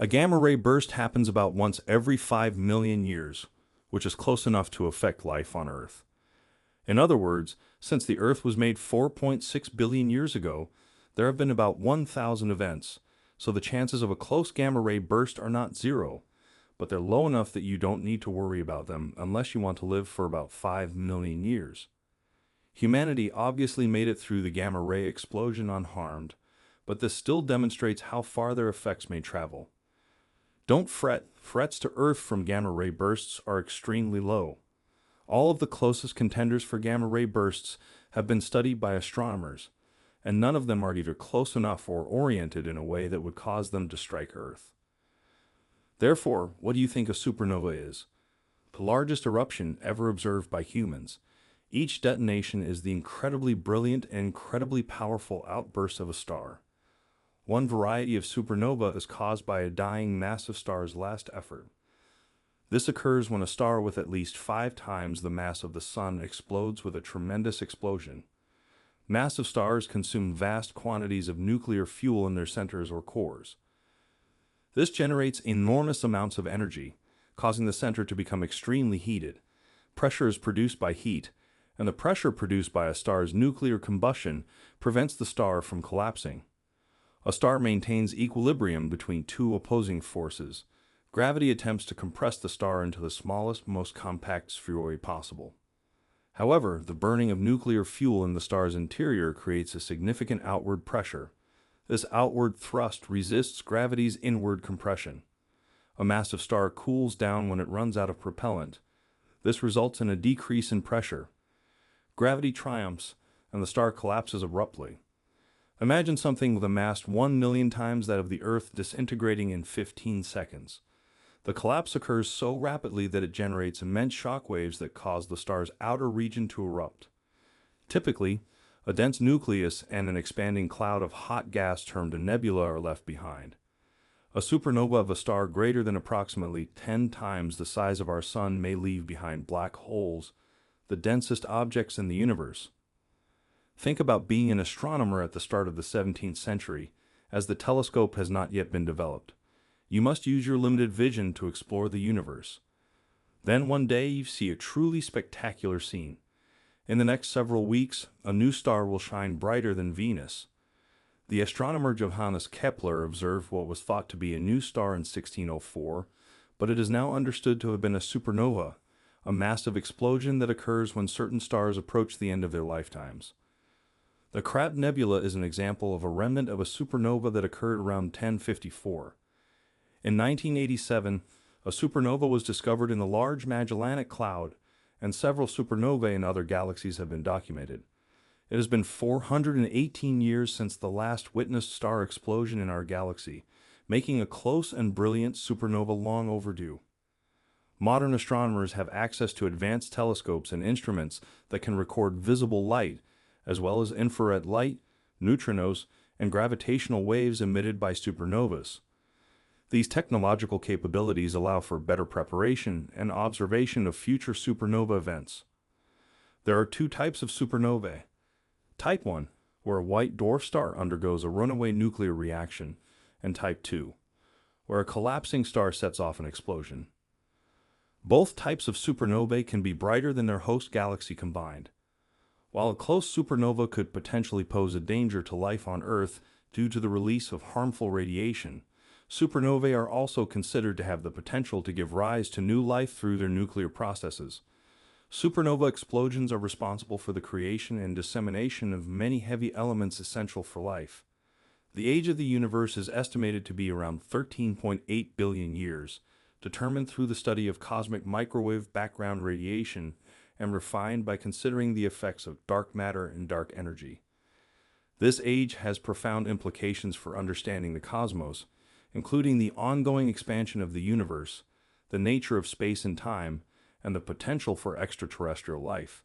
A gamma ray burst happens about once every 5 million years, which is close enough to affect life on Earth. In other words, since the Earth was made 4.6 billion years ago, there have been about 1,000 events, so the chances of a close gamma ray burst are not zero, but they're low enough that you don't need to worry about them unless you want to live for about 5 million years. Humanity obviously made it through the gamma ray explosion unharmed, but this still demonstrates how far their effects may travel. Don't fret, threats to Earth from gamma ray bursts are extremely low. All of the closest contenders for gamma ray bursts have been studied by astronomers, and none of them are either close enough or oriented in a way that would cause them to strike Earth. Therefore, what do you think a supernova is? The largest eruption ever observed by humans. Each detonation is the incredibly brilliant and incredibly powerful outburst of a star. One variety of supernova is caused by a dying massive star's last effort. This occurs when a star with at least 5 times the mass of the Sun explodes with a tremendous explosion. Massive stars consume vast quantities of nuclear fuel in their centers or cores. This generates enormous amounts of energy, causing the center to become extremely heated. Pressure is produced by heat, and the pressure produced by a star's nuclear combustion prevents the star from collapsing. A star maintains equilibrium between two opposing forces. Gravity attempts to compress the star into the smallest, most compact spheroid possible. However, the burning of nuclear fuel in the star's interior creates a significant outward pressure. This outward thrust resists gravity's inward compression. A massive star cools down when it runs out of propellant. This results in a decrease in pressure. Gravity triumphs, and the star collapses abruptly. Imagine something with a mass 1 million times that of the Earth disintegrating in 15 seconds. The collapse occurs so rapidly that it generates immense shock waves that cause the star's outer region to erupt. Typically, a dense nucleus and an expanding cloud of hot gas termed a nebula are left behind. A supernova of a star greater than approximately 10 times the size of our Sun may leave behind black holes, the densest objects in the universe. Think about being an astronomer at the start of the 17th century, as the telescope has not yet been developed. You must use your limited vision to explore the universe. Then one day you see a truly spectacular scene. In the next several weeks, a new star will shine brighter than Venus. The astronomer Johannes Kepler observed what was thought to be a new star in 1604, but it is now understood to have been a supernova, a massive explosion that occurs when certain stars approach the end of their lifetimes. The Crab Nebula is an example of a remnant of a supernova that occurred around 1054. In 1987, a supernova was discovered in the Large Magellanic Cloud, and several supernovae in other galaxies have been documented. It has been 418 years since the last witnessed star explosion in our galaxy, making a close and brilliant supernova long overdue. Modern astronomers have access to advanced telescopes and instruments that can record visible light, as well as infrared light, neutrinos, and gravitational waves emitted by supernovas. These technological capabilities allow for better preparation and observation of future supernova events. There are 2 types of supernovae. Type 1, where a white dwarf star undergoes a runaway nuclear reaction, and Type 2, where a collapsing star sets off an explosion. Both types of supernovae can be brighter than their host galaxy combined. While a close supernova could potentially pose a danger to life on Earth due to the release of harmful radiation, supernovae are also considered to have the potential to give rise to new life through their nuclear processes. Supernova explosions are responsible for the creation and dissemination of many heavy elements essential for life. The age of the universe is estimated to be around 13.8 billion years, determined through the study of cosmic microwave background radiation and refined by considering the effects of dark matter and dark energy. This age has profound implications for understanding the cosmos, including the ongoing expansion of the universe, the nature of space and time, and the potential for extraterrestrial life.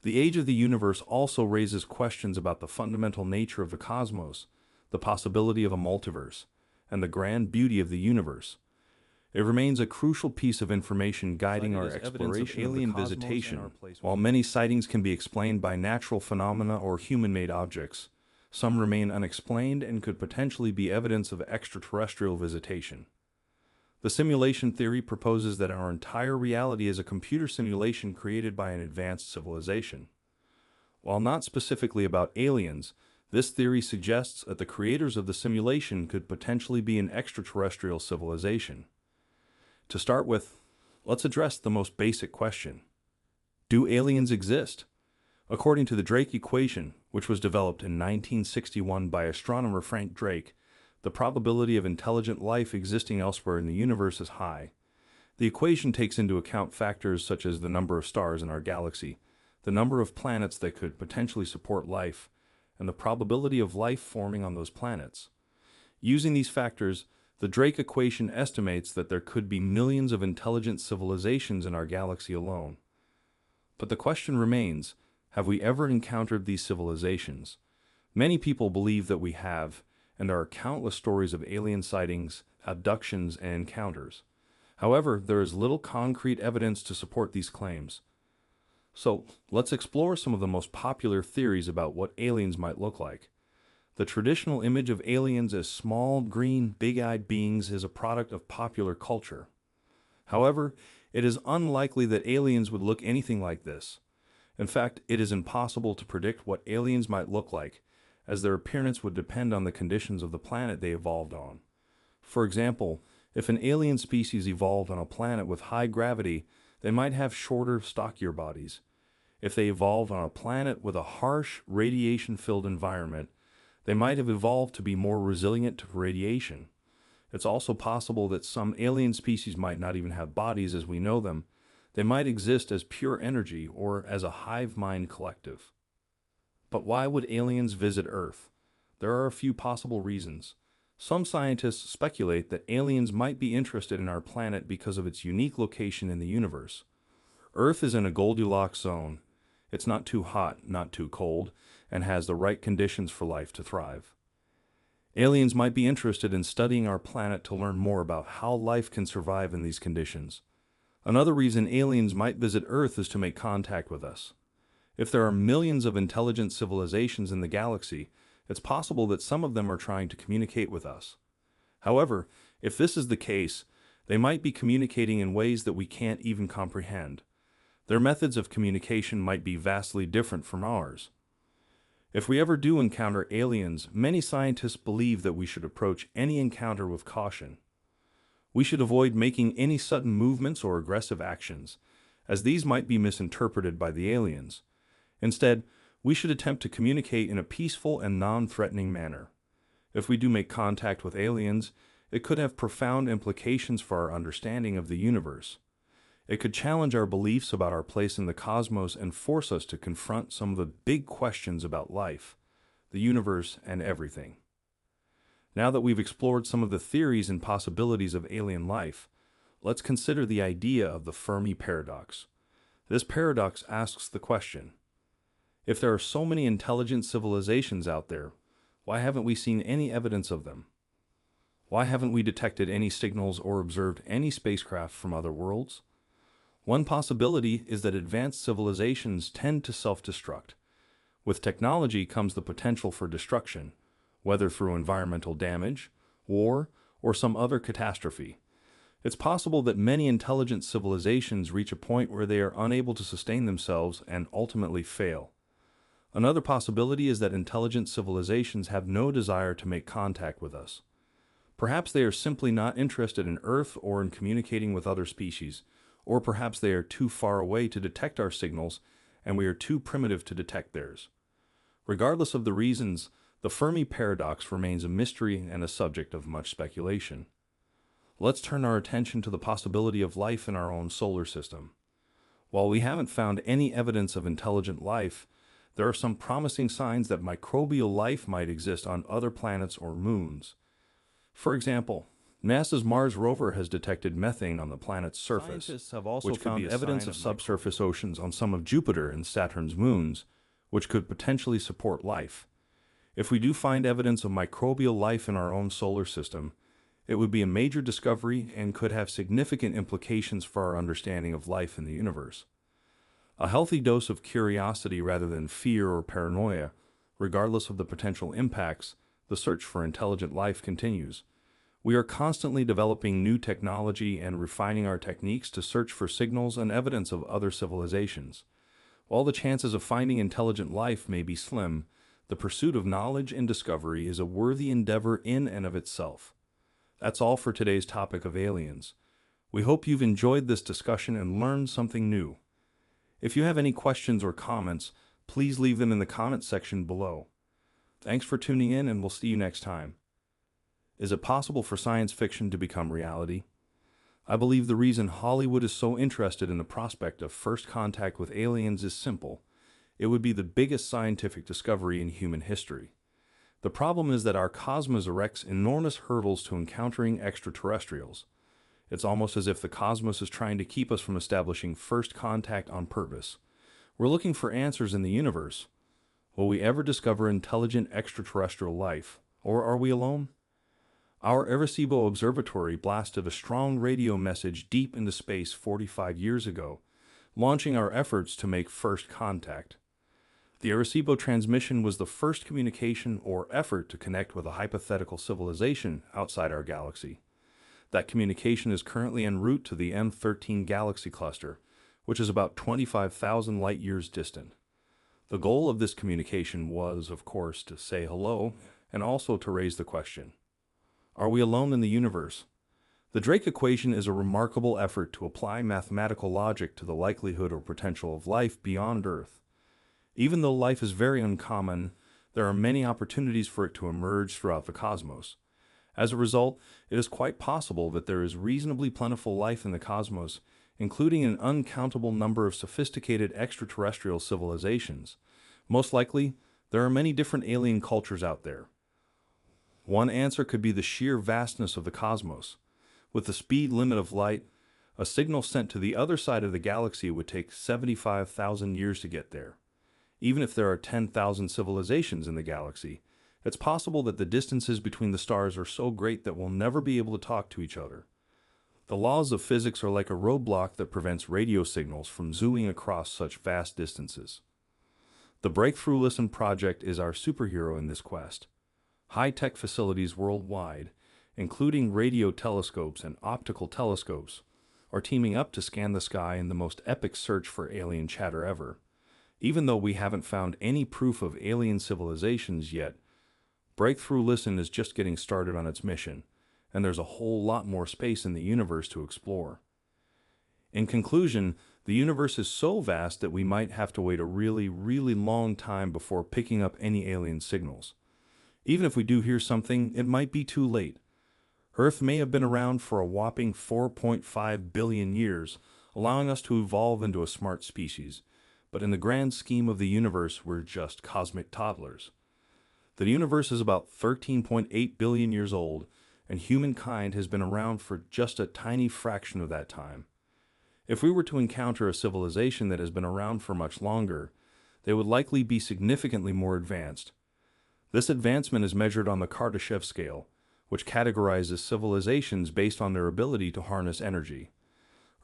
The age of the universe also raises questions about the fundamental nature of the cosmos, the possibility of a multiverse, and the grand beauty of the universe. It remains a crucial piece of information guiding our exploration of alien visitation. While many sightings can be explained by natural phenomena or human-made objects, Some remain unexplained and could potentially be evidence of extraterrestrial visitation. The simulation theory proposes that our entire reality is a computer simulation created by an advanced civilization. While not specifically about aliens, this theory suggests that the creators of the simulation could potentially be an extraterrestrial civilization. To start with, let's address the most basic question. Do aliens exist? According to the Drake equation, which was developed in 1961 by astronomer Frank Drake, the probability of intelligent life existing elsewhere in the universe is high. The equation takes into account factors such as the number of stars in our galaxy, the number of planets that could potentially support life, and the probability of life forming on those planets. Using these factors, the Drake equation estimates that there could be millions of intelligent civilizations in our galaxy alone. But the question remains, have we ever encountered these civilizations? Many people believe that we have, and there are countless stories of alien sightings, abductions, and encounters. However, there is little concrete evidence to support these claims. So, let's explore some of the most popular theories about what aliens might look like. The traditional image of aliens as small, green, big-eyed beings is a product of popular culture. However, it is unlikely that aliens would look anything like this. In fact, it is impossible to predict what aliens might look like, as their appearance would depend on the conditions of the planet they evolved on. For example, if an alien species evolved on a planet with high gravity, they might have shorter, stockier bodies. If they evolved on a planet with a harsh, radiation-filled environment, they might have evolved to be more resilient to radiation. It's also possible that some alien species might not even have bodies as we know them. They might exist as pure energy or as a hive mind collective. But why would aliens visit Earth? There are a few possible reasons. Some scientists speculate that aliens might be interested in our planet because of its unique location in the universe. Earth is in a Goldilocks zone. It's not too hot, not too cold, and has the right conditions for life to thrive. Aliens might be interested in studying our planet to learn more about how life can survive in these conditions. Another reason aliens might visit Earth is to make contact with us. If there are millions of intelligent civilizations in the galaxy, it's possible that some of them are trying to communicate with us. However, if this is the case, they might be communicating in ways that we can't even comprehend. Their methods of communication might be vastly different from ours. If we ever do encounter aliens, many scientists believe that we should approach any encounter with caution. We should avoid making any sudden movements or aggressive actions, as these might be misinterpreted by the aliens. Instead, we should attempt to communicate in a peaceful and non-threatening manner. If we do make contact with aliens, it could have profound implications for our understanding of the universe. It could challenge our beliefs about our place in the cosmos and force us to confront some of the big questions about life, the universe, and everything. Now that we've explored some of the theories and possibilities of alien life, let's consider the idea of the Fermi paradox. This paradox asks the question, if there are so many intelligent civilizations out there, why haven't we seen any evidence of them? Why haven't we detected any signals or observed any spacecraft from other worlds? One possibility is that advanced civilizations tend to self-destruct. With technology comes the potential for destruction, whether through environmental damage, war, or some other catastrophe. It's possible that many intelligent civilizations reach a point where they are unable to sustain themselves and ultimately fail. Another possibility is that intelligent civilizations have no desire to make contact with us. Perhaps they are simply not interested in Earth or in communicating with other species, or perhaps they are too far away to detect our signals and we are too primitive to detect theirs. Regardless of the reasons, the Fermi paradox remains a mystery and a subject of much speculation. Let's turn our attention to the possibility of life in our own solar system. While we haven't found any evidence of intelligent life, there are some promising signs that microbial life might exist on other planets or moons. For example, NASA's Mars rover has detected methane on the planet's surface, Scientists have also which could found be evidence of subsurface oceans on some of Jupiter and Saturn's moons, which could potentially support life. If we do find evidence of microbial life in our own solar system, it would be a major discovery and could have significant implications for our understanding of life in the universe. A healthy dose of curiosity rather than fear or paranoia Regardless of the potential impacts, the search for intelligent life continues. We are constantly developing new technology and refining our techniques to search for signals and evidence of other civilizations. While the chances of finding intelligent life may be slim, the pursuit of knowledge and discovery is a worthy endeavor in and of itself. That's all for today's topic of aliens. We hope you've enjoyed this discussion and learned something new. If you have any questions or comments, please leave them in the comment section below. Thanks for tuning in, and we'll see you next time. Is it possible for science fiction to become reality? I believe the reason Hollywood is so interested in the prospect of first contact with aliens is simple. It would be the biggest scientific discovery in human history. The problem is that our cosmos erects enormous hurdles to encountering extraterrestrials. It's almost as if the cosmos is trying to keep us from establishing first contact on purpose. We're looking for answers in the universe. Will we ever discover intelligent extraterrestrial life, or are we alone? Our Arecibo Observatory blasted a strong radio message deep into space 45 years ago, launching our efforts to make first contact. The Arecibo transmission was the first communication or effort to connect with a hypothetical civilization outside our galaxy. That communication is currently en route to the M13 galaxy cluster, which is about 25,000 light-years distant. The goal of this communication was, of course, to say hello and also to raise the question: are we alone in the universe? The Drake equation is a remarkable effort to apply mathematical logic to the likelihood or potential of life beyond Earth. Even though life is very uncommon, there are many opportunities for it to emerge throughout the cosmos. As a result, it is quite possible that there is reasonably plentiful life in the cosmos, including an uncountable number of sophisticated extraterrestrial civilizations. Most likely, there are many different alien cultures out there. One answer could be the sheer vastness of the cosmos. With the speed limit of light, a signal sent to the other side of the galaxy would take 75,000 years to get there. Even if there are 10,000 civilizations in the galaxy, it's possible that the distances between the stars are so great that we'll never be able to talk to each other. The laws of physics are like a roadblock that prevents radio signals from zooming across such vast distances. The Breakthrough Listen project is our superhero in this quest. High-tech facilities worldwide, including radio telescopes and optical telescopes, are teaming up to scan the sky in the most epic search for alien chatter ever. Even though we haven't found any proof of alien civilizations yet, Breakthrough Listen is just getting started on its mission, and there's a whole lot more space in the universe to explore. In conclusion, the universe is so vast that we might have to wait a really, really long time before picking up any alien signals. Even if we do hear something, it might be too late. Earth may have been around for a whopping 4.5 billion years, allowing us to evolve into a smart species. But in the grand scheme of the universe, we're just cosmic toddlers. The universe is about 13.8 billion years old, and humankind has been around for just a tiny fraction of that time. If we were to encounter a civilization that has been around for much longer, they would likely be significantly more advanced. This advancement is measured on the Kardashev scale, which categorizes civilizations based on their ability to harness energy.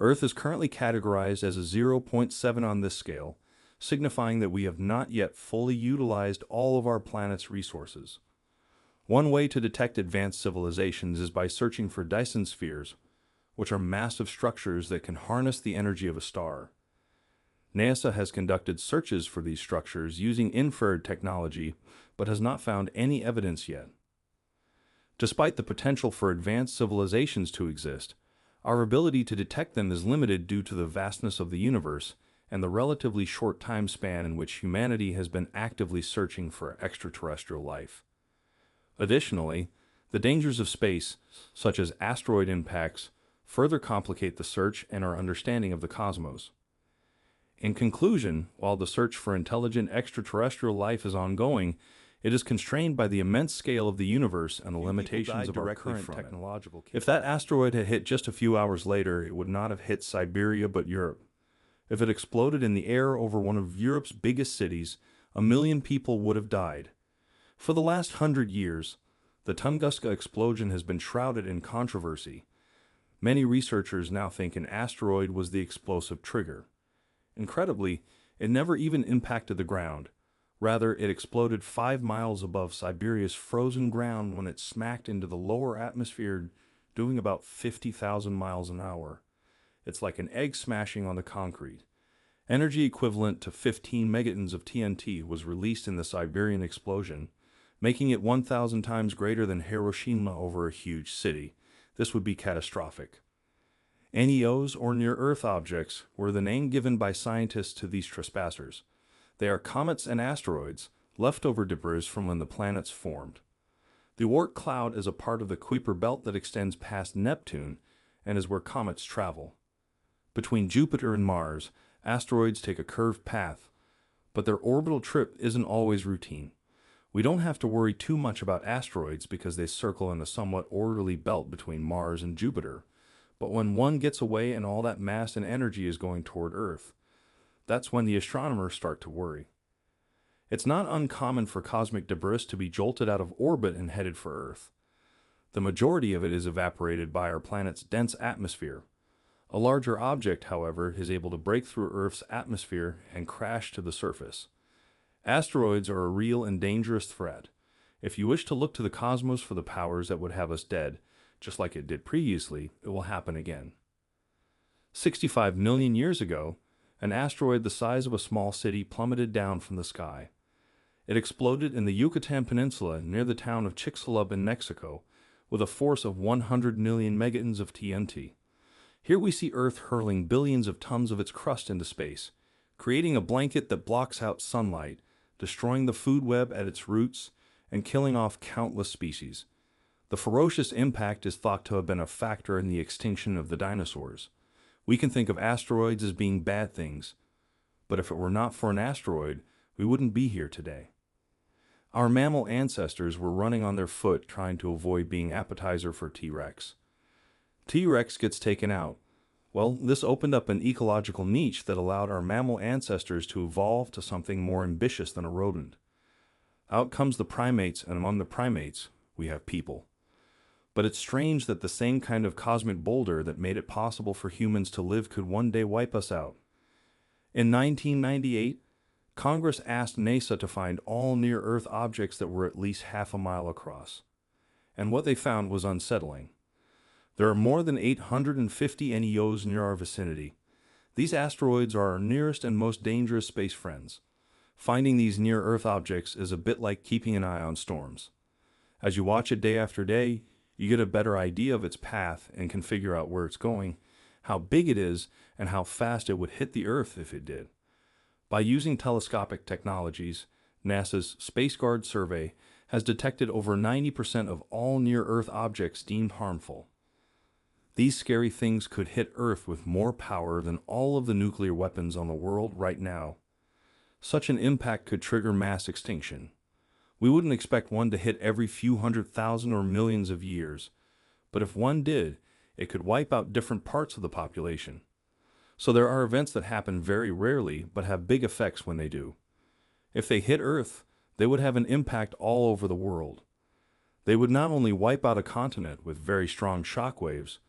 Earth is currently categorized as a 0.7 on this scale, signifying that we have not yet fully utilized all of our planet's resources. One way to detect advanced civilizations is by searching for Dyson spheres, which are massive structures that can harness the energy of a star. NASA has conducted searches for these structures using infrared technology, but has not found any evidence yet. Despite the potential for advanced civilizations to exist, our ability to detect them is limited due to the vastness of the universe and the relatively short time span in which humanity has been actively searching for extraterrestrial life. Additionally, the dangers of space, such as asteroid impacts, further complicate the search and our understanding of the cosmos. In conclusion, while the search for intelligent extraterrestrial life is ongoing, it is constrained by the immense scale of the universe and the limitations of our current technological capabilities. If that asteroid had hit just a few hours later, it would not have hit Siberia but Europe. If it exploded in the air over one of Europe's biggest cities, 1 million people would have died. For the last 100 years, the Tunguska explosion has been shrouded in controversy. Many researchers now think an asteroid was the explosive trigger. Incredibly, it never even impacted the ground. Rather, it exploded 5 miles above Siberia's frozen ground when it smacked into the lower atmosphere, doing about 50,000 miles an hour. It's like an egg smashing on the concrete. Energy equivalent to 15 megatons of TNT was released in the Siberian explosion, making it 1,000 times greater than Hiroshima over a huge city. This would be catastrophic. NEOs, or near-Earth objects, were the name given by scientists to these trespassers. They are comets and asteroids, leftover debris from when the planets formed. The Oort cloud is a part of the Kuiper belt that extends past Neptune and is where comets travel. Between Jupiter and Mars, asteroids take a curved path, but their orbital trip isn't always routine. We don't have to worry too much about asteroids because they circle in a somewhat orderly belt between Mars and Jupiter. But when one gets away and all that mass and energy is going toward Earth, that's when the astronomers start to worry. It's not uncommon for cosmic debris to be jolted out of orbit and headed for Earth. The majority of it is evaporated by our planet's dense atmosphere. A larger object, however, is able to break through Earth's atmosphere and crash to the surface. Asteroids are a real and dangerous threat. If you wish to look to the cosmos for the powers that would have us dead, just like it did previously, it will happen again. 65 million years ago, an asteroid the size of a small city plummeted down from the sky. It exploded in the Yucatan Peninsula near the town of Chicxulub in Mexico with a force of 100 million megatons of TNT. Here we see Earth hurling billions of tons of its crust into space, creating a blanket that blocks out sunlight, destroying the food web at its roots, and killing off countless species. The ferocious impact is thought to have been a factor in the extinction of the dinosaurs. We can think of asteroids as being bad things, but if it were not for an asteroid, we wouldn't be here today. Our mammal ancestors were running on their foot trying to avoid being appetizer for T-Rex. T-Rex gets taken out. Well, this opened up an ecological niche that allowed our mammal ancestors to evolve to something more ambitious than a rodent. Out comes the primates, and among the primates, we have people. But it's strange that the same kind of cosmic boulder that made it possible for humans to live could one day wipe us out. In 1998, Congress asked NASA to find all near-Earth objects that were at least half a mile across. And what they found was unsettling. There are more than 850 NEOs near our vicinity. These asteroids are our nearest and most dangerous space friends. Finding these near-Earth objects is a bit like keeping an eye on storms. As you watch it day after day, you get a better idea of its path and can figure out where it's going, how big it is, and how fast it would hit the Earth if it did. By using telescopic technologies, NASA's SpaceGuard survey has detected over 90% of all near-Earth objects deemed harmful. These scary things could hit Earth with more power than all of the nuclear weapons on the world right now. Such an impact could trigger mass extinction. We wouldn't expect one to hit every few 100,000 or millions of years, but if one did, it could wipe out different parts of the population. So there are events that happen very rarely but have big effects when they do. If they hit Earth, they would have an impact all over the world. They would not only wipe out a continent with very strong shock waves,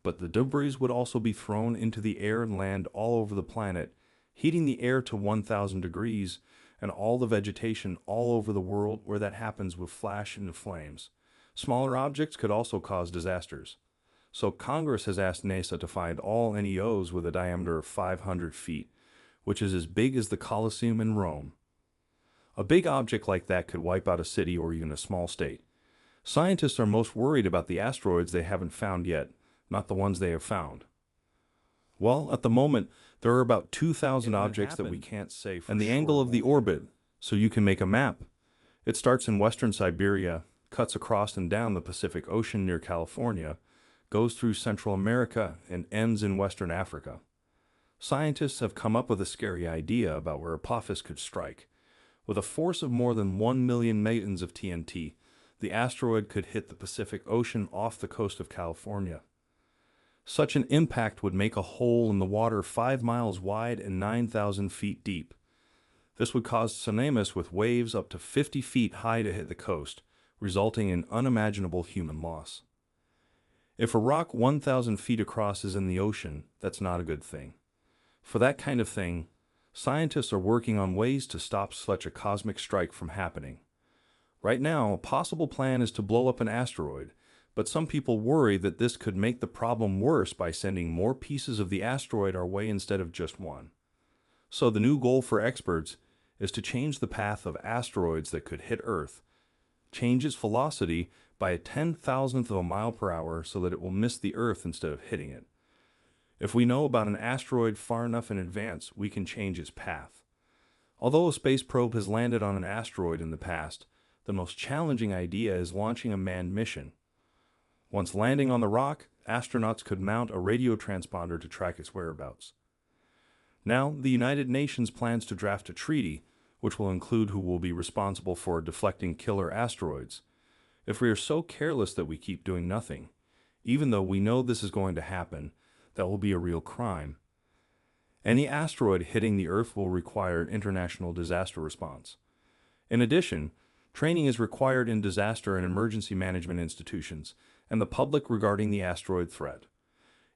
but the debris would also be thrown into the air and land all over the planet, heating the air to 1,000 degrees, and all the vegetation all over the world where that happens would flash into flames. Smaller objects could also cause disasters. So Congress has asked NASA to find all NEOs with a diameter of 500 feet, which is as big as the Colosseum in Rome. A big object like that could wipe out a city or even a small state. Scientists are most worried about the asteroids they haven't found yet, not the ones they have found. Well, at the moment, there are about 2,000 objects that we can't say for sure. And the angle of the orbit, so you can make a map. It starts in western Siberia, cuts across and down the Pacific Ocean near California, goes through Central America, and ends in Western Africa. Scientists have come up with a scary idea about where Apophis could strike. With a force of more than 1 million megatons of TNT, the asteroid could hit the Pacific Ocean off the coast of California. Such an impact would make a hole in the water 5 miles wide and 9,000 feet deep. This would cause tsunamis with waves up to 50 feet high to hit the coast, resulting in unimaginable human loss. If a rock 1,000 feet across is in the ocean, that's not a good thing. For that kind of thing, Scientists are working on ways to stop such a cosmic strike from happening. Right now, a possible plan is to blow up an asteroid, but some people worry that this could make the problem worse by sending more pieces of the asteroid our way instead of just one. So the new goal for experts is to change the path of asteroids that could hit Earth, change its velocity by a 10,000th of a mile per hour so that it will miss the Earth instead of hitting it. If we know about an asteroid far enough in advance, we can change its path. Although a space probe has landed on an asteroid in the past, the most challenging idea is launching a manned mission. Once landing on the rock, astronauts could mount a radio transponder to track its whereabouts. Now, the United Nations plans to draft a treaty, which will include who will be responsible for deflecting killer asteroids. If we are so careless that we keep doing nothing, even though we know this is going to happen, that will be a real crime. Any asteroid hitting the Earth will require an international disaster response. In addition, training is required in disaster and emergency management institutions and the public regarding the asteroid threat.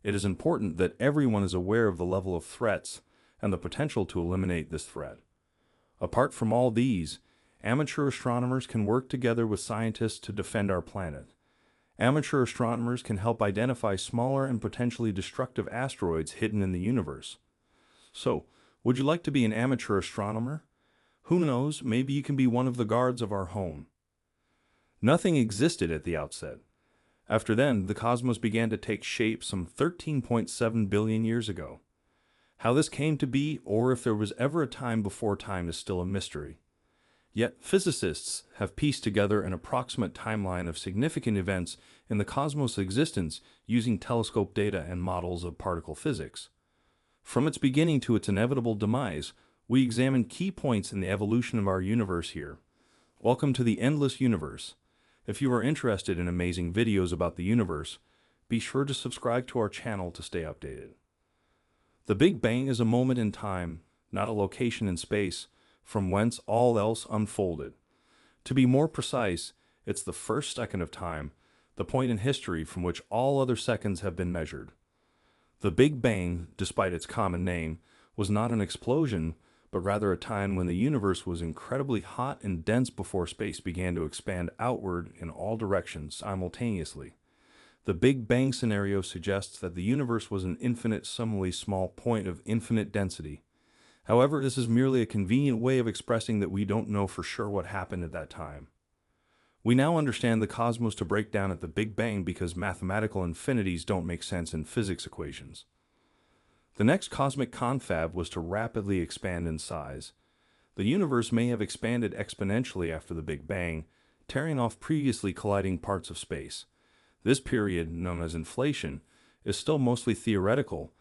It is important that everyone is aware of the level of threats and the potential to eliminate this threat. Apart from all these, amateur astronomers can work together with scientists to defend our planet. Amateur astronomers can help identify smaller and potentially destructive asteroids hidden in the universe. So, would you like to be an amateur astronomer? Who knows, maybe you can be one of the guards of our home. Nothing existed at the outset. After then, the cosmos began to take shape some 13.7 billion years ago. How this came to be, or if there was ever a time before time, is still a mystery. Yet, physicists have pieced together an approximate timeline of significant events in the cosmos' existence using telescope data and models of particle physics. From its beginning to its inevitable demise, we examine key points in the evolution of our universe here. Welcome to the Endless Universe. If you are interested in amazing videos about the universe, be sure to subscribe to our channel to stay updated. The Big Bang is a moment in time, not a location in space, from whence all else unfolded. To be more precise, it's the first second of time, the point in history from which all other seconds have been measured. The Big Bang, despite its common name, was not an explosion, but rather a time when the universe was incredibly hot and dense before space began to expand outward in all directions simultaneously. The Big Bang scenario suggests that the universe was an infinitesimally small point of infinite density. However, this is merely a convenient way of expressing that we don't know for sure what happened at that time. We now understand the cosmos to break down at the Big Bang because mathematical infinities don't make sense in physics equations. The next cosmic confab was to rapidly expand in size. The universe may have expanded exponentially after the Big Bang, tearing off previously colliding parts of space. This period, known as inflation, is still mostly theoretical,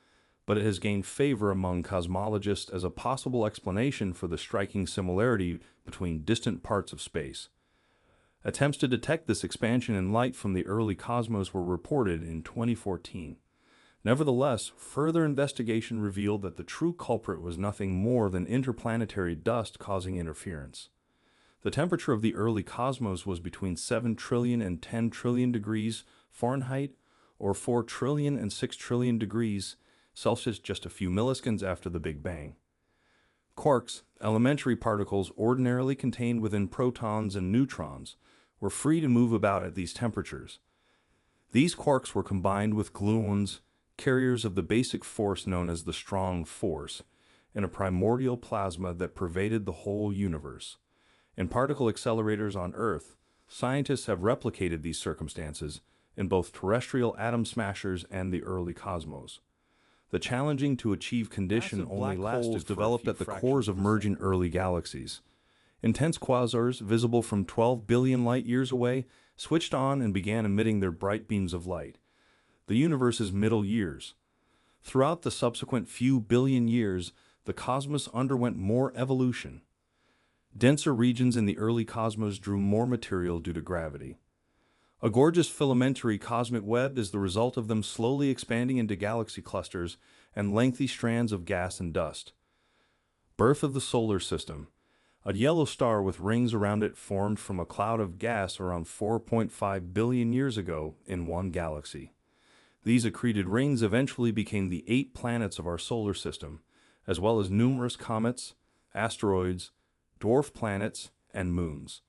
but it has gained favor among cosmologists as a possible explanation for the striking similarity between distant parts of space. Attempts to detect this expansion in light from the early cosmos were reported in 2014. Nevertheless, further investigation revealed that the true culprit was nothing more than interplanetary dust causing interference. The temperature of the early cosmos was between 7 trillion and 10 trillion degrees Fahrenheit, or 4 trillion and 6 trillion degrees Celsius just a few milliseconds after the Big Bang. Quarks, elementary particles ordinarily contained within protons and neutrons, were free to move about at these temperatures. These quarks were combined with gluons, carriers of the basic force known as the strong force, in a primordial plasma that pervaded the whole universe. In particle accelerators on Earth, scientists have replicated these circumstances in both terrestrial atom smashers and the early cosmos. The challenging to achieve condition only lasted developed at the cores of merging early galaxies. Intense quasars, visible from 12 billion light-years away, switched on and began emitting their bright beams of light. The universe's middle years. Throughout the subsequent few billion years, the cosmos underwent more evolution. Denser regions in the early cosmos drew more material due to gravity. A gorgeous filamentary cosmic web is the result of them slowly expanding into galaxy clusters and lengthy strands of gas and dust. Birth of the solar system. A yellow star with rings around it formed from a cloud of gas around 4.5 billion years ago in one galaxy. These accreted rings eventually became the 8 planets of our solar system, as well as numerous comets, asteroids, dwarf planets, and moons.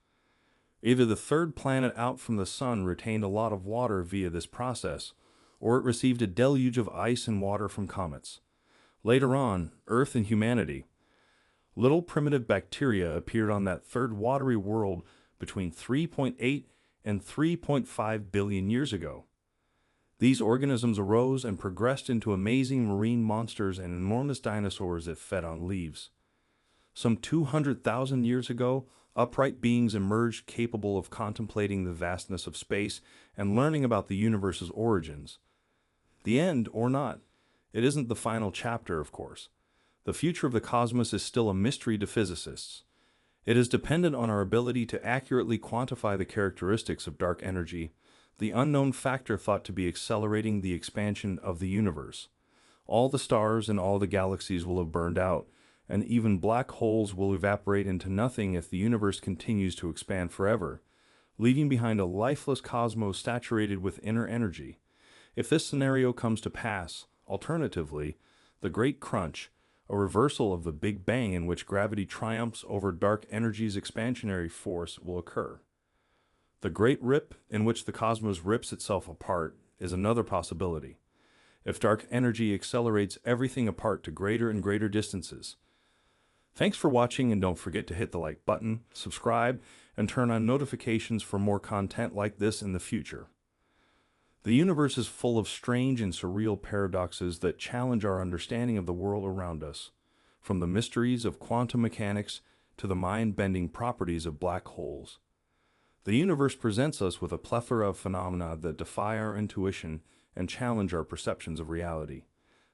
Either the third planet out from the sun retained a lot of water via this process, or it received a deluge of ice and water from comets. Later on, Earth and humanity. Little primitive bacteria appeared on that third watery world between 3.8 and 3.5 billion years ago. These organisms arose and progressed into amazing marine monsters and enormous dinosaurs that fed on leaves. Some 200,000 years ago, upright beings emerged capable of contemplating the vastness of space and learning about the universe's origins. The end, or not. It isn't the final chapter, of course. The future of the cosmos is still a mystery to physicists. It is dependent on our ability to accurately quantify the characteristics of dark energy, the unknown factor thought to be accelerating the expansion of the universe. All the stars and all the galaxies will have burned out, and even black holes will evaporate into nothing if the universe continues to expand forever, leaving behind a lifeless cosmos saturated with inner energy. If this scenario comes to pass, alternatively, the Great Crunch, a reversal of the Big Bang in which gravity triumphs over dark energy's expansionary force, will occur. The Great Rip, in which the cosmos rips itself apart, is another possibility. If dark energy accelerates everything apart to greater and greater distances. Thanks for watching, and don't forget to hit the like button, subscribe, and turn on notifications for more content like this in the future. The universe is full of strange and surreal paradoxes that challenge our understanding of the world around us, from the mysteries of quantum mechanics to the mind-bending properties of black holes. The universe presents us with a plethora of phenomena that defy our intuition and challenge our perceptions of reality.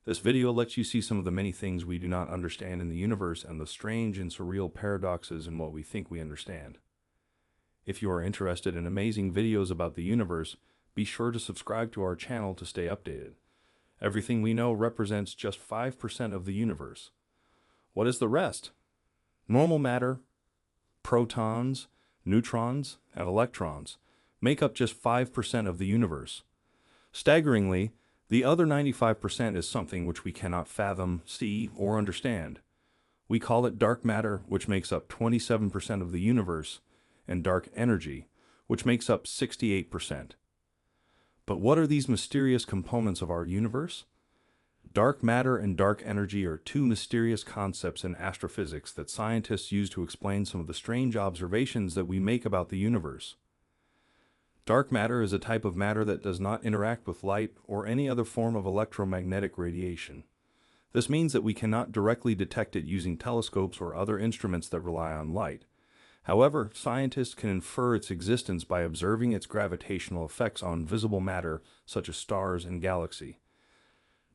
This video lets you see some of the many things we do not understand in the universe and the strange and surreal paradoxes in what we think we understand. If you are interested in amazing videos about the universe, be sure to subscribe to our channel to stay updated. Everything we know represents just 5% of the universe. What is the rest? Normal matter, protons, neutrons, and electrons make up just 5% of the universe. Staggeringly, the other 95% is something which we cannot fathom, see, or understand. We call it dark matter, which makes up 27% of the universe, and dark energy, which makes up 68%. But what are these mysterious components of our universe? Dark matter and dark energy are two mysterious concepts in astrophysics that scientists use to explain some of the strange observations that we make about the universe. Dark matter is a type of matter that does not interact with light or any other form of electromagnetic radiation. This means that we cannot directly detect it using telescopes or other instruments that rely on light. However, scientists can infer its existence by observing its gravitational effects on visible matter, such as stars and galaxies.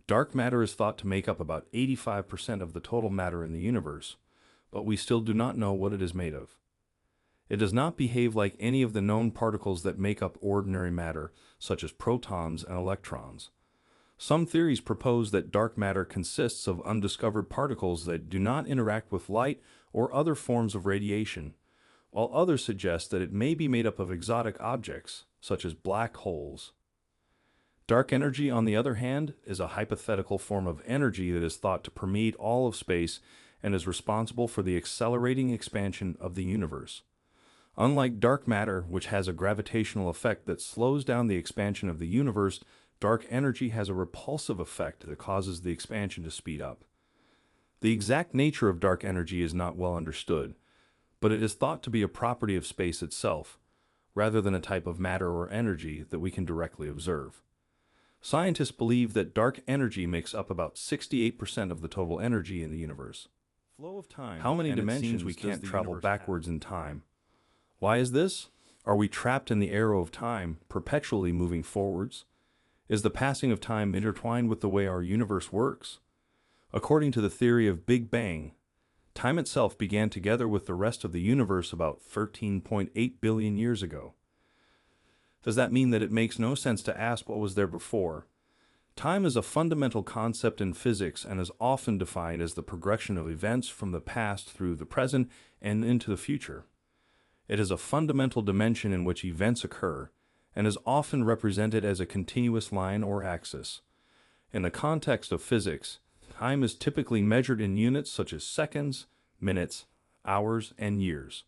Dark matter is thought to make up about 85% of the total matter in the universe, but we still do not know what it is made of. It does not behave like any of the known particles that make up ordinary matter, such as protons and electrons. Some theories propose that dark matter consists of undiscovered particles that do not interact with light or other forms of radiation, while others suggest that it may be made up of exotic objects, such as black holes. Dark energy, on the other hand, is a hypothetical form of energy that is thought to permeate all of space and is responsible for the accelerating expansion of the universe. Unlike dark matter, which has a gravitational effect that slows down the expansion of the universe, dark energy has a repulsive effect that causes the expansion to speed up. The exact nature of dark energy is not well understood, but it is thought to be a property of space itself, rather than a type of matter or energy that we can directly observe. Scientists believe that dark energy makes up about 68% of the total energy in the universe. Flow of time. How many dimensions we can't travel backwards in time? Why is this? Are we trapped in the arrow of time, perpetually moving forwards? Is the passing of time intertwined with the way our universe works? According to the theory of Big Bang, time itself began together with the rest of the universe about 13.8 billion years ago. Does that mean that it makes no sense to ask what was there before? Time is a fundamental concept in physics and is often defined as the progression of events from the past through the present and into the future. It is a fundamental dimension in which events occur and is often represented as a continuous line or axis. In the context of physics, Time is typically measured in units such as seconds, minutes, hours, and years.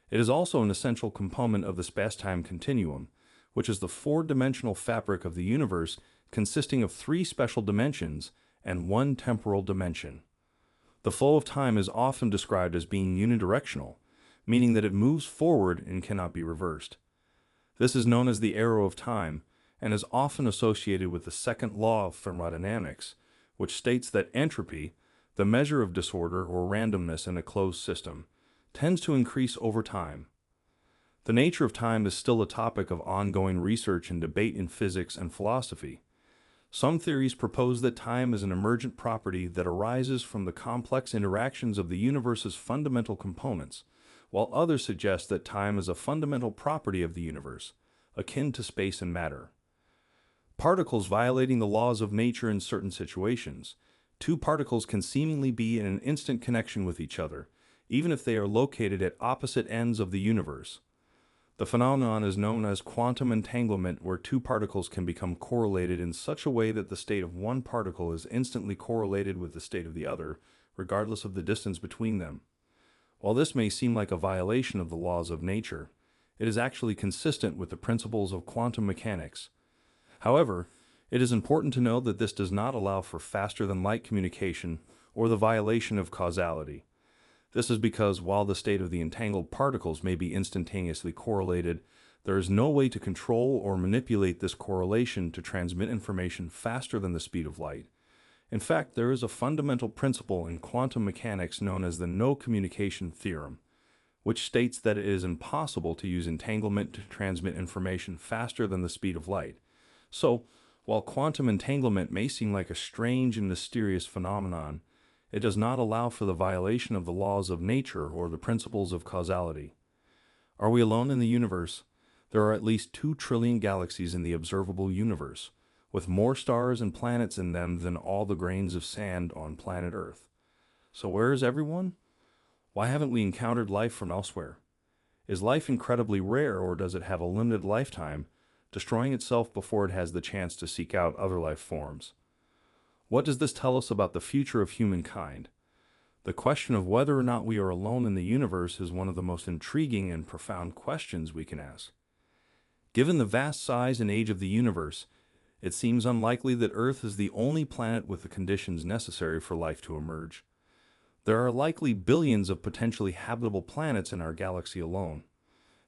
It is also an essential component of the space-time continuum, which is the four-dimensional fabric of the universe consisting of three special dimensions and one temporal dimension. The flow of time is often described as being unidirectional, meaning that it moves forward and cannot be reversed. This is known as the arrow of time and is often associated with the second law of thermodynamics, which states that entropy, the measure of disorder or randomness in a closed system, tends to increase over time. The nature of time is still a topic of ongoing research and debate in physics and philosophy. Some theories propose that time is an emergent property that arises from the complex interactions of the universe's fundamental components, while others suggest that time is a fundamental property of the universe, akin to space and matter. Particles violating the laws of nature in certain situations. Two particles can seemingly be in an instant connection with each other, even if they are located at opposite ends of the universe. The phenomenon is known as quantum entanglement, where two particles can become correlated in such a way that the state of one particle is instantly correlated with the state of the other, regardless of the distance between them. While this may seem like a violation of the laws of nature, it is actually consistent with the principles of quantum mechanics. However, it is important to know that this does not allow for faster-than-light communication or the violation of causality. This is because while the state of the entangled particles may be instantaneously correlated, there is no way to control or manipulate this correlation to transmit information faster than the speed of light. In fact, there is a fundamental principle in quantum mechanics known as the no-communication theorem, which states that it is impossible to use entanglement to transmit information faster than the speed of light. So, while quantum entanglement may seem like a strange and mysterious phenomenon, it does not allow for the violation of the laws of nature or the principles of causality. Are we alone in the universe? There are at least 2 trillion galaxies in the observable universe, with more stars and planets in them than all the grains of sand on planet Earth. So where is everyone? Why haven't we encountered life from elsewhere? Is life incredibly rare, or does it have a limited lifetime, destroying itself before it has the chance to seek out other life forms? What does this tell us about the future of humankind? The question of whether or not we are alone in the universe is one of the most intriguing and profound questions we can ask. Given the vast size and age of the universe, it seems unlikely that Earth is the only planet with the conditions necessary for life to emerge. There are likely billions of potentially habitable planets in our galaxy alone.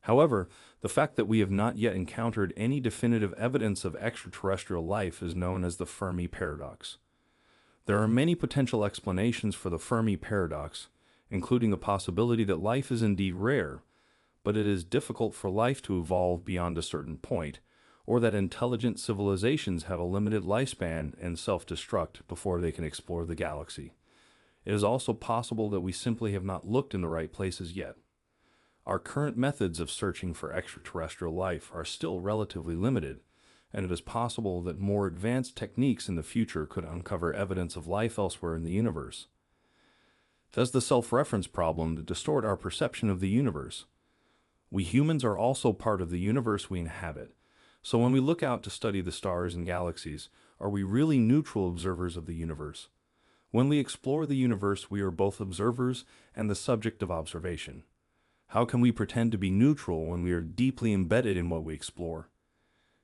However, the fact that we have not yet encountered any definitive evidence of extraterrestrial life is known as the Fermi paradox. There are many potential explanations for the Fermi paradox, including the possibility that life is indeed rare, but it is difficult for life to evolve beyond a certain point, or that intelligent civilizations have a limited lifespan and self-destruct before they can explore the galaxy. It is also possible that we simply have not looked in the right places yet. Our current methods of searching for extraterrestrial life are still relatively limited, and it is possible that more advanced techniques in the future could uncover evidence of life elsewhere in the universe. Does the self-reference problem distort our perception of the universe? We humans are also part of the universe we inhabit, so when we look out to study the stars and galaxies, are we really neutral observers of the universe? When we explore the universe, we are both observers and the subject of observation. How can we pretend to be neutral when we are deeply embedded in what we explore?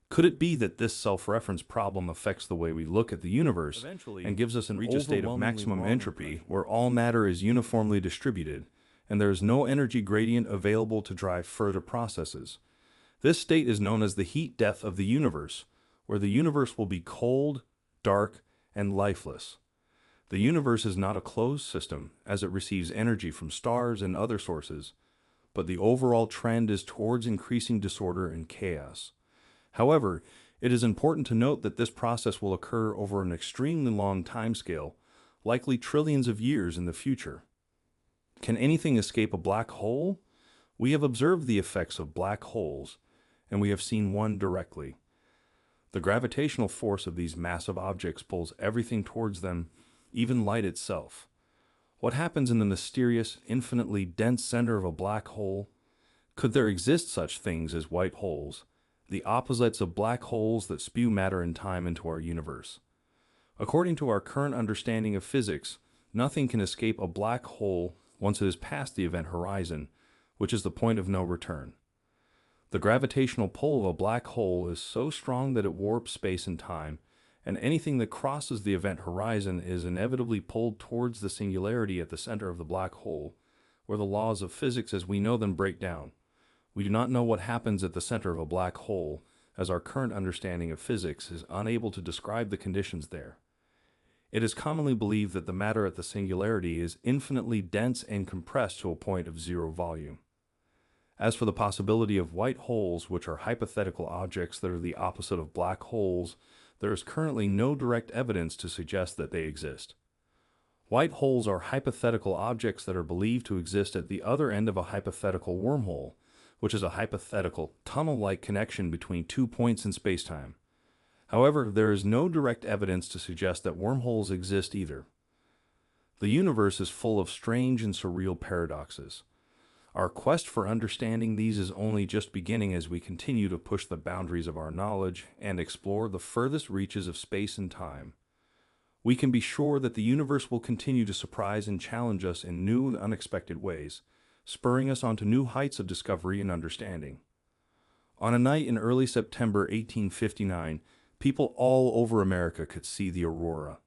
Could it be that this self-reference problem affects the way we look at the universe and gives us an reach a state of maximum entropy where all matter is uniformly distributed and there is no energy gradient available to drive further processes? This state is known as the heat death of the universe, where the universe will be cold, dark, and lifeless. The universe is not a closed system, as it receives energy from stars and other sources, but the overall trend is towards increasing disorder and chaos. However, it is important to note that this process will occur over an extremely long timescale, likely trillions of years in the future. Can anything escape a black hole? We have observed the effects of black holes, and we have seen one directly. The gravitational force of these massive objects pulls everything towards them, even light itself. What happens in the mysterious, infinitely dense center of a black hole? Could there exist such things as white holes, the opposites of black holes that spew matter and time into our universe? According to our current understanding of physics, nothing can escape a black hole once it is past the event horizon, which is the point of no return. The gravitational pull of a black hole is so strong that it warps space and time, and anything that crosses the event horizon is inevitably pulled towards the singularity at the center of the black hole, where the laws of physics as we know them break down. We do not know what happens at the center of a black hole, as our current understanding of physics is unable to describe the conditions there. It is commonly believed that the matter at the singularity is infinitely dense and compressed to a point of zero volume. As for the possibility of white holes, which are hypothetical objects that are the opposite of black holes, there is currently no direct evidence to suggest that they exist. White holes are hypothetical objects that are believed to exist at the other end of a hypothetical wormhole, which is a hypothetical, tunnel-like connection between 2 points in spacetime. However, there is no direct evidence to suggest that wormholes exist either. The universe is full of strange and surreal paradoxes. Our quest for understanding these is only just beginning as we continue to push the boundaries of our knowledge and explore the furthest reaches of space and time. We can be sure that the universe will continue to surprise and challenge us in new and unexpected ways, spurring us onto new heights of discovery and understanding. On a night in early September 1859, people all over America could see the aurora.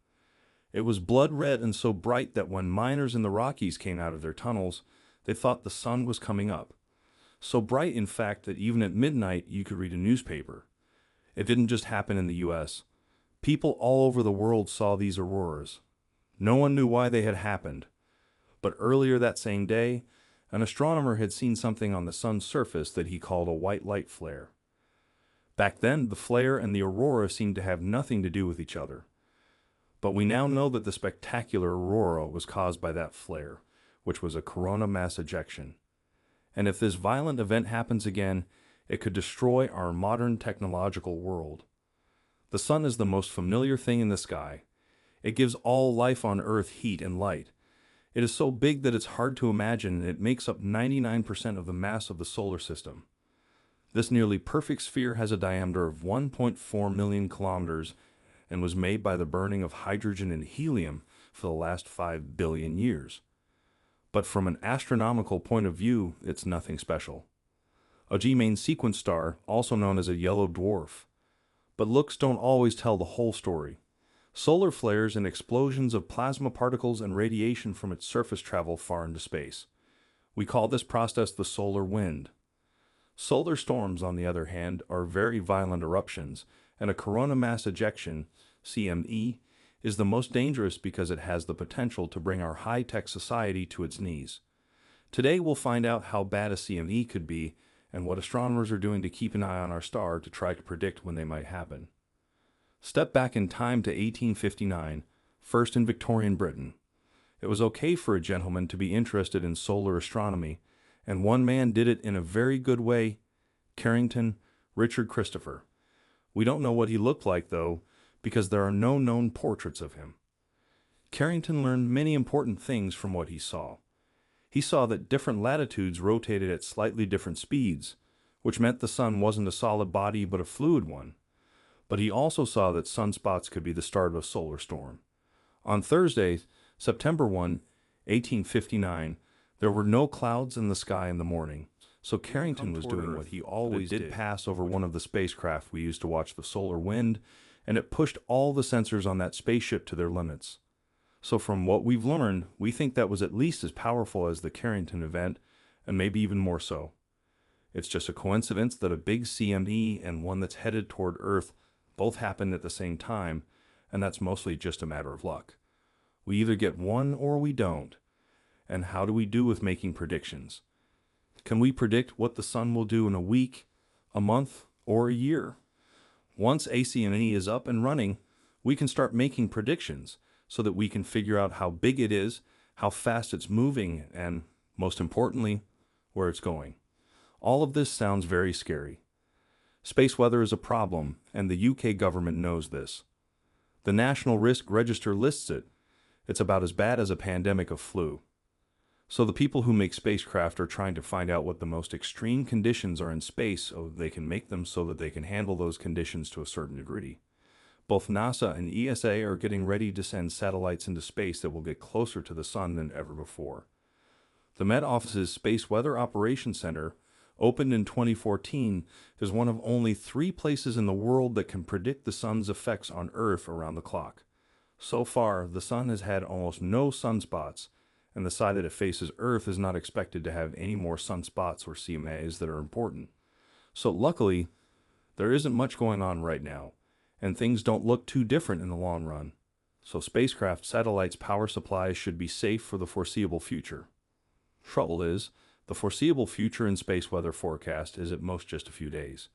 It was blood red and so bright that when miners in the Rockies came out of their tunnels, they thought the sun was coming up. So bright, in fact, that even at midnight you could read a newspaper. It didn't just happen in the U.S. People all over the world saw these auroras. No one knew why they had happened. But earlier that same day, an astronomer had seen something on the sun's surface that he called a white light flare. Back then, the flare and the aurora seemed to have nothing to do with each other. But we now know that the spectacular aurora was caused by that flare, which was a corona mass ejection. And if this violent event happens again, it could destroy our modern technological world. The sun is the most familiar thing in the sky. It gives all life on Earth heat and light. It is so big that it's hard to imagine, and it makes up 99% of the mass of the solar system. This nearly perfect sphere has a diameter of 1.4 million kilometers and was made by the burning of hydrogen and helium for the last 5 billion years. But from an astronomical point of view, it's nothing special. A G-main sequence star, also known as a yellow dwarf. But looks don't always tell the whole story. Solar flares and explosions of plasma particles and radiation from its surface travel far into space. We call this process the solar wind. Solar storms, on the other hand, are very violent eruptions, and a corona mass ejection, CME, is the most dangerous because it has the potential to bring our high-tech society to its knees. Today we'll find out how bad a CME could be and what astronomers are doing to keep an eye on our star to try to predict when they might happen. Step back in time to 1859, first in Victorian Britain. It was okay for a gentleman to be interested in solar astronomy, and one man did it in a very good way, Carrington, Richard Christopher. We don't know what he looked like, though, because there are no known portraits of him. Carrington learned many important things from what he saw. He saw that different latitudes rotated at slightly different speeds, which meant the sun wasn't a solid body but a fluid one. But he also saw that sunspots could be the start of a solar storm. On Thursday, September 1, 1859, there were no clouds in the sky in the morning, so Carrington was doing what he always did, pass over one of the spacecraft we used to watch the solar wind, and it pushed all the sensors on that spaceship to their limits. So from what we've learned, we think that was at least as powerful as the Carrington event, and maybe even more so. It's just a coincidence that a big CME and one that's headed toward Earth both happened at the same time, and that's mostly just a matter of luck. We either get one or we don't. And how do we do with making predictions? Can we predict what the sun will do in a week, a month, or a year? Once ACME is up and running, we can start making predictions so that we can figure out how big it is, how fast it's moving, and, most importantly, where it's going. All of this sounds very scary. Space weather is a problem, and the UK government knows this. The National Risk Register lists it. It's about as bad as a pandemic of flu. So the people who make spacecraft are trying to find out what the most extreme conditions are in space so they can make them so that they can handle those conditions to a certain degree. Both NASA and ESA are getting ready to send satellites into space that will get closer to the sun than ever before. The Met Office's Space Weather Operations Center, opened in 2014, is one of only 3 places in the world that can predict the sun's effects on Earth around the clock. So far, the sun has had almost no sunspots, and the side that it faces Earth is not expected to have any more sunspots or CMAs that are important. So luckily, there isn't much going on right now, and things don't look too different in the long run. So spacecraft satellites' power supplies should be safe for the foreseeable future. Trouble is, the foreseeable future in space weather forecast is at most just a few days.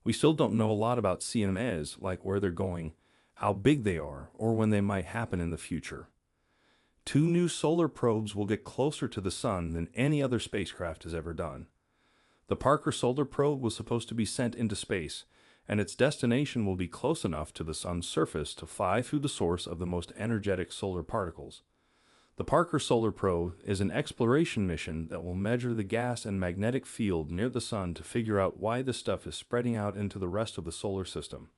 We still don't know a lot about CMAs, like where they're going, how big they are, or when they might happen in the future. 2 new solar probes will get closer to the sun than any other spacecraft has ever done. The Parker Solar Probe was supposed to be sent into space, and its destination will be close enough to the sun's surface to fly through the source of the most energetic solar particles. The Parker Solar Probe is an exploration mission that will measure the gas and magnetic field near the sun to figure out why this stuff is spreading out into the rest of the solar system.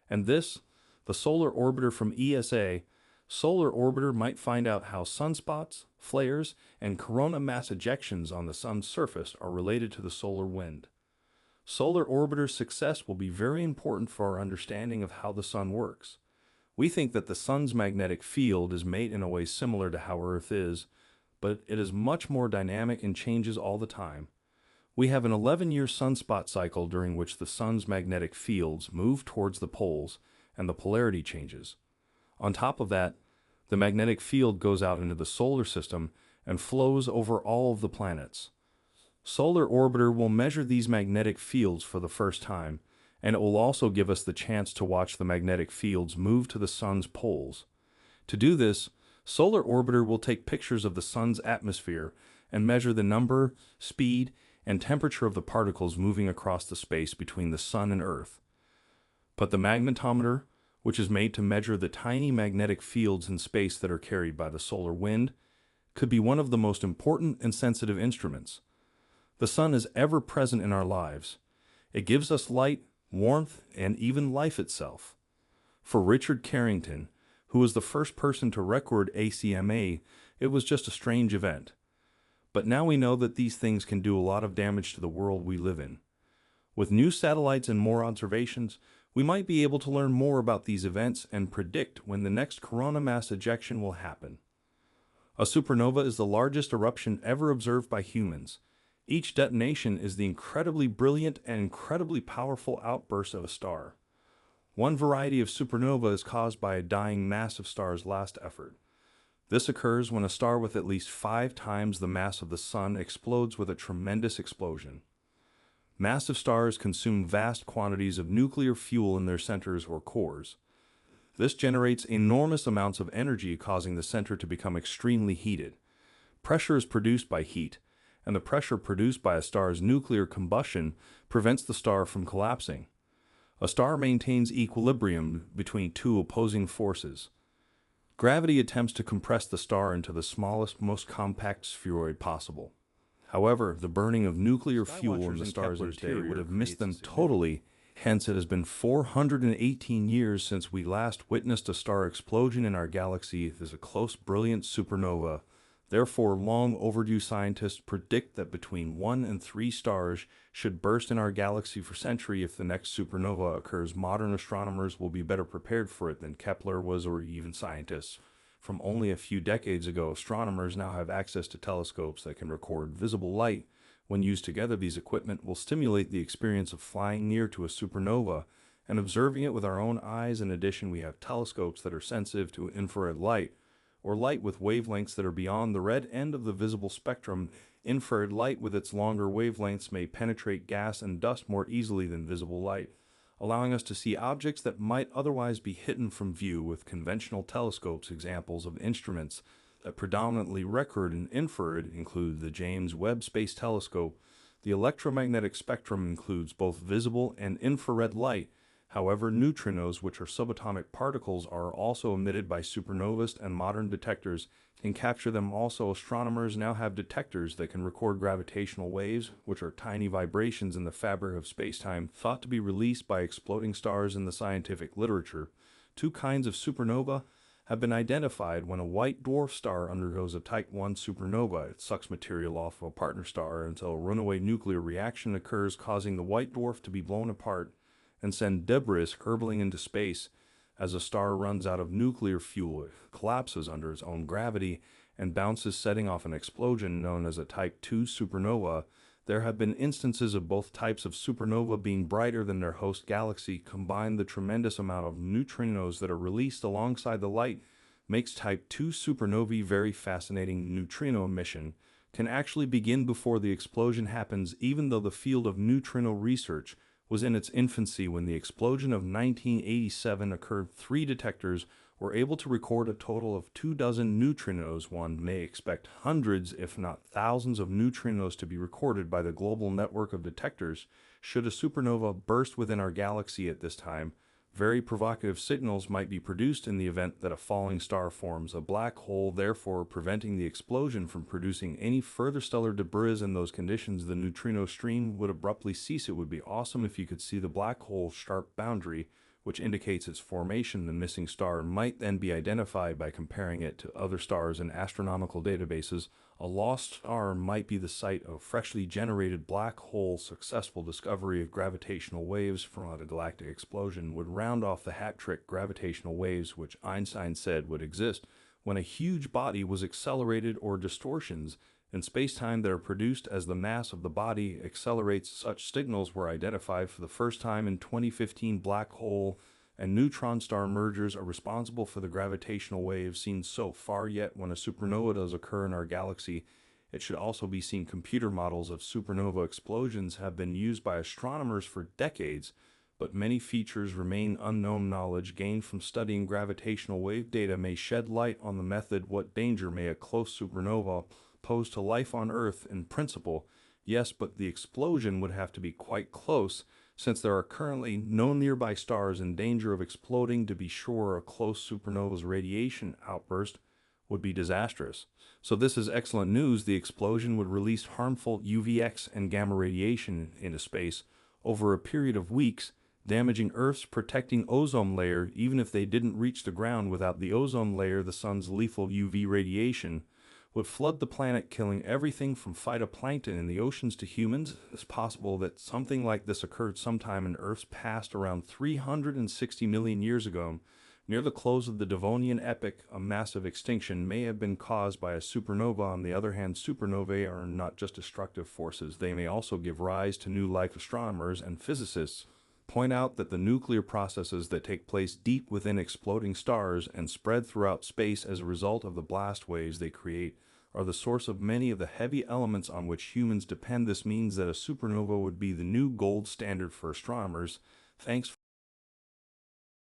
And this, the Solar Orbiter from ESA, Solar Orbiter might find out how sunspots, flares, and corona mass ejections on the sun's surface are related to the solar wind. Solar Orbiter's success will be very important for our understanding of how the sun works. We think that the sun's magnetic field is made in a way similar to how Earth is, but it is much more dynamic and changes all the time. We have an 11-year sunspot cycle during which the sun's magnetic fields move towards the poles and the polarity changes. On top of that, the magnetic field goes out into the solar system and flows over all of the planets. Solar Orbiter will measure these magnetic fields for the first time, and it will also give us the chance to watch the magnetic fields move to the sun's poles. To do this, Solar Orbiter will take pictures of the sun's atmosphere and measure the number, speed, and temperature of the particles moving across the space between the sun and Earth. But the magnetometer, which is made to measure the tiny magnetic fields in space that are carried by the solar wind, could be one of the most important and sensitive instruments. The sun is ever present in our lives. It gives us light, warmth, and even life itself. For Richard Carrington, who was the first person to record ACMA, it was just a strange event. But now we know that these things can do a lot of damage to the world we live in. With new satellites and more observations, we might be able to learn more about these events and predict when the next corona mass ejection will happen. A supernova is the largest eruption ever observed by humans. Each detonation is the incredibly brilliant and incredibly powerful outburst of a star. One variety of supernova is caused by a dying massive star's last effort. This occurs when a star with at least 5 times the mass of the sun explodes with a tremendous explosion. Massive stars consume vast quantities of nuclear fuel in their centers or cores. This generates enormous amounts of energy, causing the center to become extremely heated. Pressure is produced by heat, and the pressure produced by a star's nuclear combustion prevents the star from collapsing. A star maintains equilibrium between 2 opposing forces. Gravity attempts to compress the star into the smallest, most compact spheroid possible. However, the burning of nuclear fuel in the star's interior would have missed them totally. Hence, it has been 418 years since we last witnessed a star explosion in our galaxy as a close, brilliant supernova. Therefore, long overdue scientists predict that between 1 and 3 stars should burst in our galaxy for century. If the next supernova occurs, modern astronomers will be better prepared for it than Kepler was, or even scientists. From only a few decades ago, astronomers now have access to telescopes that can record visible light. When used together, these equipment will stimulate the experience of flying near to a supernova and observing it with our own eyes. In addition, we have telescopes that are sensitive to infrared light, or light with wavelengths that are beyond the red end of the visible spectrum. Infrared light with its longer wavelengths may penetrate gas and dust more easily than visible light, allowing us to see objects that might otherwise be hidden from view with conventional telescopes. Examples of instruments that predominantly record in infrared include the James Webb Space Telescope. The electromagnetic spectrum includes both visible and infrared light. However, neutrinos, which are subatomic particles, are also emitted by supernovas, and modern detectors can capture them. Also, astronomers now have detectors that can record gravitational waves, which are tiny vibrations in the fabric of spacetime thought to be released by exploding stars. In the scientific literature, Two kinds of supernova have been identified. When a white dwarf star undergoes a Type 1 supernova, it sucks material off of a partner star until a runaway nuclear reaction occurs, causing the white dwarf to be blown apart and send debris hurtling into space. As a star runs out of nuclear fuel, it collapses under its own gravity and bounces, setting off an explosion known as a Type 2 supernova. There have been instances of both types of supernova being brighter than their host galaxy. Combined, the tremendous amount of neutrinos that are released alongside the light makes Type 2 supernovae very fascinating. Neutrino emission can actually begin before the explosion happens, even though the field of neutrino research was in its infancy when the explosion of 1987 occurred. Three detectors were able to record a total of 24 neutrinos. One may expect hundreds, if not thousands, of neutrinos to be recorded by the global network of detectors should a supernova burst within our galaxy at this time. Very provocative signals might be produced in the event that a falling star forms a black hole, therefore preventing the explosion from producing any further stellar debris. In those conditions, the neutrino stream would abruptly cease. It would be awesome if you could see the black hole's sharp boundary, which indicates its formation. The missing star might then be identified by comparing it to other stars in astronomical databases. A lost star might be the site of a freshly generated black hole. Successful discovery of gravitational waves from a galactic explosion would round off the hat trick. Gravitational waves, which Einstein said would exist when a huge body was accelerated, or distortions in space-time that are produced as the mass of the body accelerates. Such signals were identified for the first time in 2015. Black hole and neutron star mergers are responsible for the gravitational waves seen so far. Yet when a supernova does occur in our galaxy, it should also be seen. Computer models of supernova explosions have been used by astronomers for decades, but many features remain unknown. Knowledge gained from studying gravitational wave data may shed light on the method. What danger may a close supernova pose to life on Earth? In principle, yes, but the explosion would have to be quite close, since there are currently no nearby stars in danger of exploding. To be sure, a close supernova's radiation outburst would be disastrous. So this is excellent news. The explosion would release harmful UVX and gamma radiation into space over a period of weeks, damaging Earth's protecting ozone layer. Even if they didn't reach the ground, without the ozone layer, the sun's lethal UV radiation would flood the planet, killing everything from phytoplankton in the oceans to humans. It's possible that something like this occurred sometime in Earth's past, around 360 million years ago. Near the close of the Devonian epoch, a massive extinction may have been caused by a supernova. On the other hand, supernovae are not just destructive forces, they may also give rise to new life. Astronomers and physicists point out that the nuclear processes that take place deep within exploding stars and spread throughout space as a result of the blast waves they create are the source of many of the heavy elements on which humans depend. This means that a supernova would be the new gold standard for astronomers. Thanks